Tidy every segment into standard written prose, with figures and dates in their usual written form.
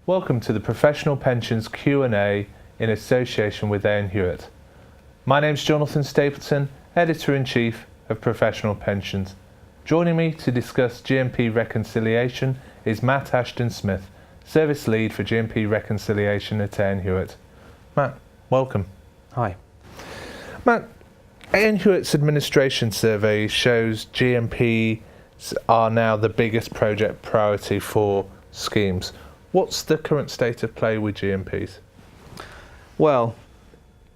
Welcome to the Professional Pensions Q&A in association with Aon Hewitt. My name's Jonathan Stapleton, Editor-in-Chief of Professional Pensions. Joining me to discuss GMP reconciliation is Matt Ashton-Smith, Service Lead for GMP Reconciliation at Aon Hewitt. Matt, welcome. Hi. Matt, Aon Hewitt's administration survey shows GMPs are now the biggest project priority for schemes. What's the current state of play with GMPs? Well,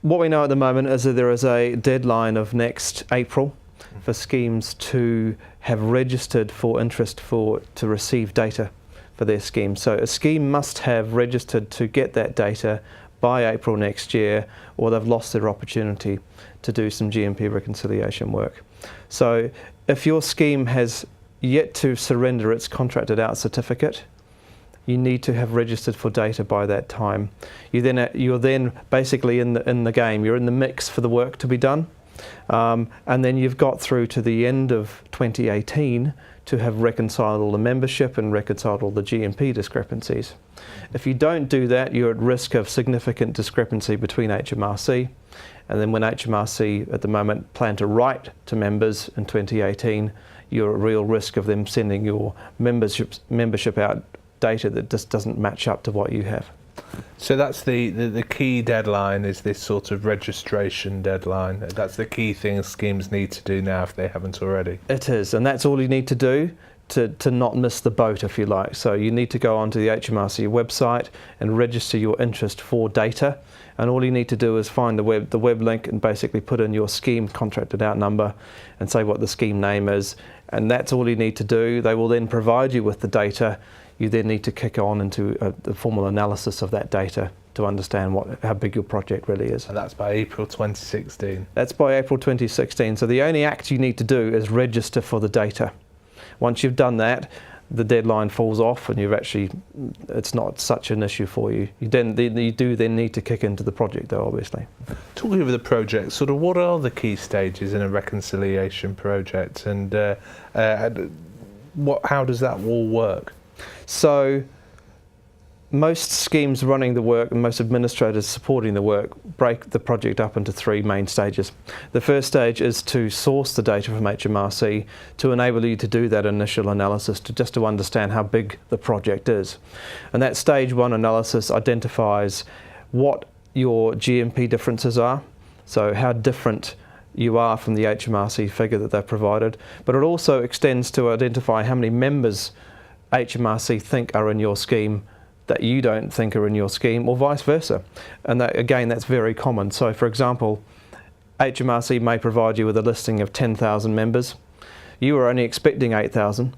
what we know at the moment is that there is a deadline of next April for schemes to have registered for interest to receive data for their scheme. So a scheme must have registered to get that data by April next year, or they've lost their opportunity to do some GMP reconciliation work. So if your scheme has yet to surrender its contracted out certificate, you need to have registered for data by that time. You're then basically in the game. You're in the mix for the work to be done, and then you've got through to the end of 2018 to have reconciled all the membership and reconciled all the GMP discrepancies. If you don't do that, you're at risk of significant discrepancy between HMRC, and then when HMRC at the moment plan to write to members in 2018, you're at real risk of them sending your membership out data that just doesn't match up to what you have. So that's the key deadline, is this sort of registration deadline. That's the key thing schemes need to do now if they haven't already. It is, and that's all you need to do to not miss the boat, if you like. So you need to go onto the HMRC website and register your interest for data, and all you need to do is find the web link and basically put in your scheme contracted out number and say what the scheme name is, and that's all you need to do. They will then provide you with the data. You then need to kick on into the formal analysis of that data to understand how big your project really is. And that's by April 2016? That's by April 2016. So the only act you need to do is register for the data. Once you've done that, the deadline falls off and it's not such an issue for you. You do then need to kick into the project though, obviously. Talking over the project, sort of what are the key stages in a reconciliation project, and how does that all work? So most schemes running the work and most administrators supporting the work break the project up into three main stages. The first stage is to source the data from HMRC to enable you to do that initial analysis, just to understand how big the project is. And that stage one analysis identifies what your GMP differences are, so how different you are from the HMRC figure that they've provided, but it also extends to identify how many members HMRC think are in your scheme that you don't think are in your scheme, or vice versa. And that, again, that's very common. So for example, HMRC may provide you with a listing of 10,000 members. You were only expecting 8,000.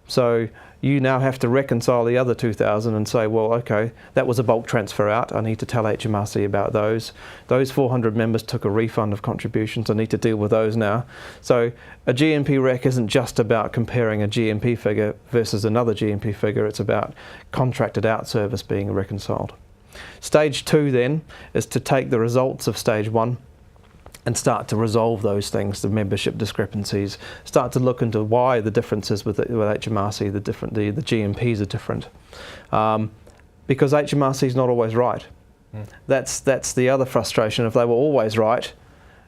So you now have to reconcile the other 2,000 and say, well, okay, that was a bulk transfer out. I need to tell HMRC about those. Those 400 members took a refund of contributions. I need to deal with those now. So a GMP rec isn't just about comparing a GMP figure versus another GMP figure. It's about contracted out service being reconciled. Stage two then is to take the results of stage one and start to resolve those things, the membership discrepancies, start to look into why the differences with HMRC, the GMPs are different. Because HMRC is not always right. That's the other frustration. If they were always right,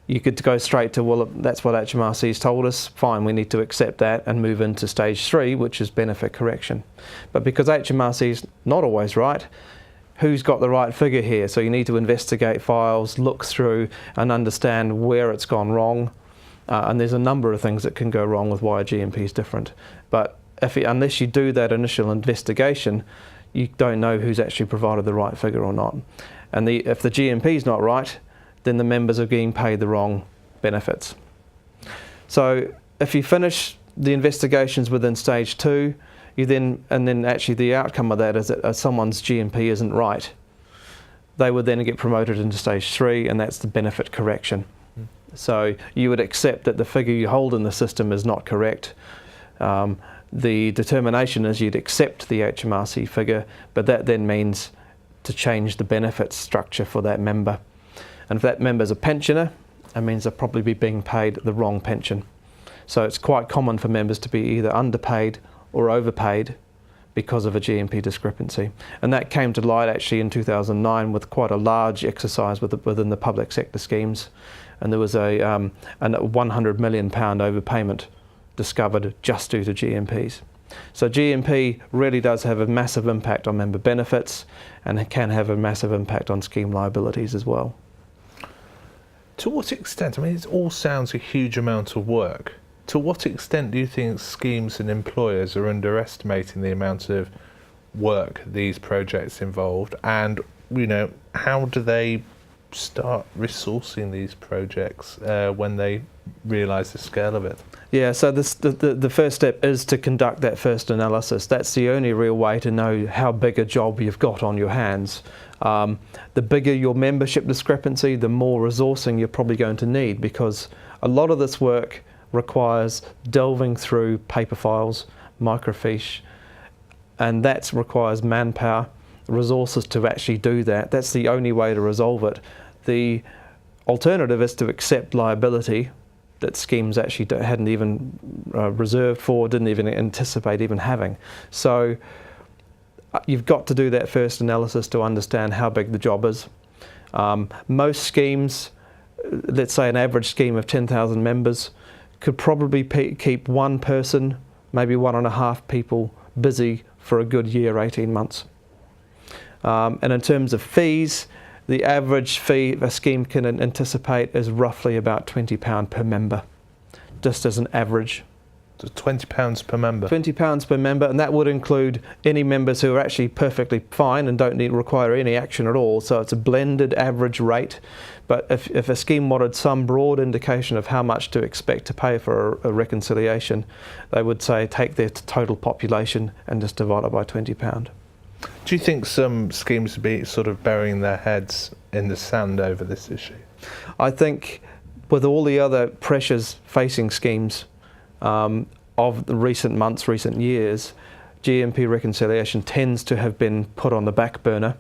you could go straight to, well, that's what HMRC's told us, fine, we need to accept that and move into stage three, which is benefit correction. But because HMRC's not always right, who's got the right figure here? So you need to investigate files, look through and understand where it's gone wrong. And there's a number of things that can go wrong with why a GMP is different. But unless you do that initial investigation, you don't know who's actually provided the right figure or not. And if the GMP is not right, then the members are being paid the wrong benefits. So if you finish the investigations within stage two, and then actually the outcome of that is that someone's GMP isn't right, they would then get promoted into stage three, and that's the benefit correction. So you would accept that the figure you hold in the system is not correct. The determination is you'd accept the HMRC figure, but that then means to change the benefit structure for that member. And if that member's a pensioner, it means they'll probably be being paid the wrong pension. So it's quite common for members to be either underpaid or overpaid because of a GMP discrepancy. And that came to light actually in 2009 with quite a large exercise within the public sector schemes. And there was a £100 million overpayment discovered just due to GMPs. So GMP really does have a massive impact on member benefits, and it can have a massive impact on scheme liabilities as well. To what extent, I mean, it all sounds a huge amount of work. To what extent do you think schemes and employers are underestimating the amount of work these projects involved, and how do they start resourcing these projects when they realise the scale of it? Yeah, so the first step is to conduct that first analysis. That's the only real way to know how big a job you've got on your hands. The bigger your membership discrepancy, the more resourcing you're probably going to need, because a lot of this work requires delving through paper files, microfiche, and that requires manpower, resources to actually do that. That's the only way to resolve it. The alternative is to accept liability that schemes actually hadn't even reserved for, didn't even anticipate even having. So you've got to do that first analysis to understand how big the job is. Most schemes, let's say an average scheme of 10,000 members, could probably keep one person, maybe 1.5 people busy for a good year, 18 months. And in terms of fees, the average fee a scheme can anticipate is roughly about £20 per member, just as an average. So £20 per member? £20 per member, and that would include any members who are actually perfectly fine and don't require any action at all. So it's a blended average rate. But if a scheme wanted some broad indication of how much to expect to pay for a reconciliation, they would say take their total population and just divide it by £20. Do you think some schemes would be sort of burying their heads in the sand over this issue? I think with all the other pressures facing schemes of the recent months, recent years, GMP reconciliation tends to have been put on the back burner.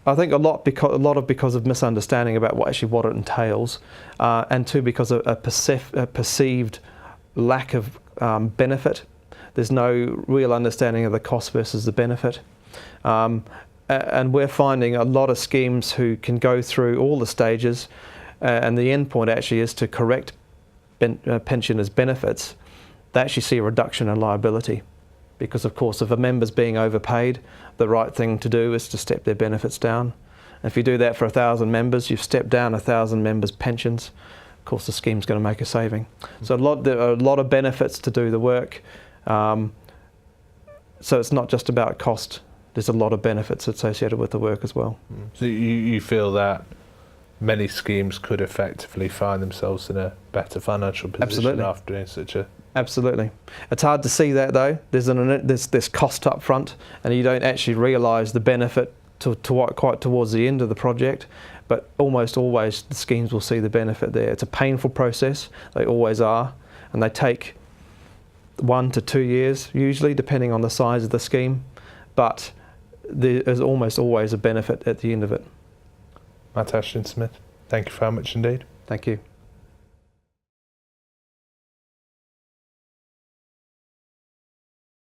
I think a lot because of misunderstanding about what it entails, and two, because of a perceived lack of benefit. There's no real understanding of the cost versus the benefit. And we're finding a lot of schemes who can go through all the stages, and the end point actually is to correct pensioners' benefits. They actually see a reduction in liability, because of course if a member's being overpaid, the right thing to do is to step their benefits down. And if you do that for 1,000 members, you've stepped down 1,000 members' pensions. Of course the scheme's going to make a saving. So there are a lot of benefits to do the work. So it's not just about cost. There's a lot of benefits associated with the work as well. So you feel that many schemes could effectively find themselves in a better financial position Absolutely. After doing such a... Absolutely. It's hard to see that though. There's this cost up front, and you don't actually realise the benefit quite towards the end of the project, but almost always the schemes will see the benefit there. It's a painful process, they always are, and they take 1 to 2 years usually, depending on the size of the scheme, but there is almost always a benefit at the end of it. Matt Ashton-Smith, thank you very much indeed. Thank you.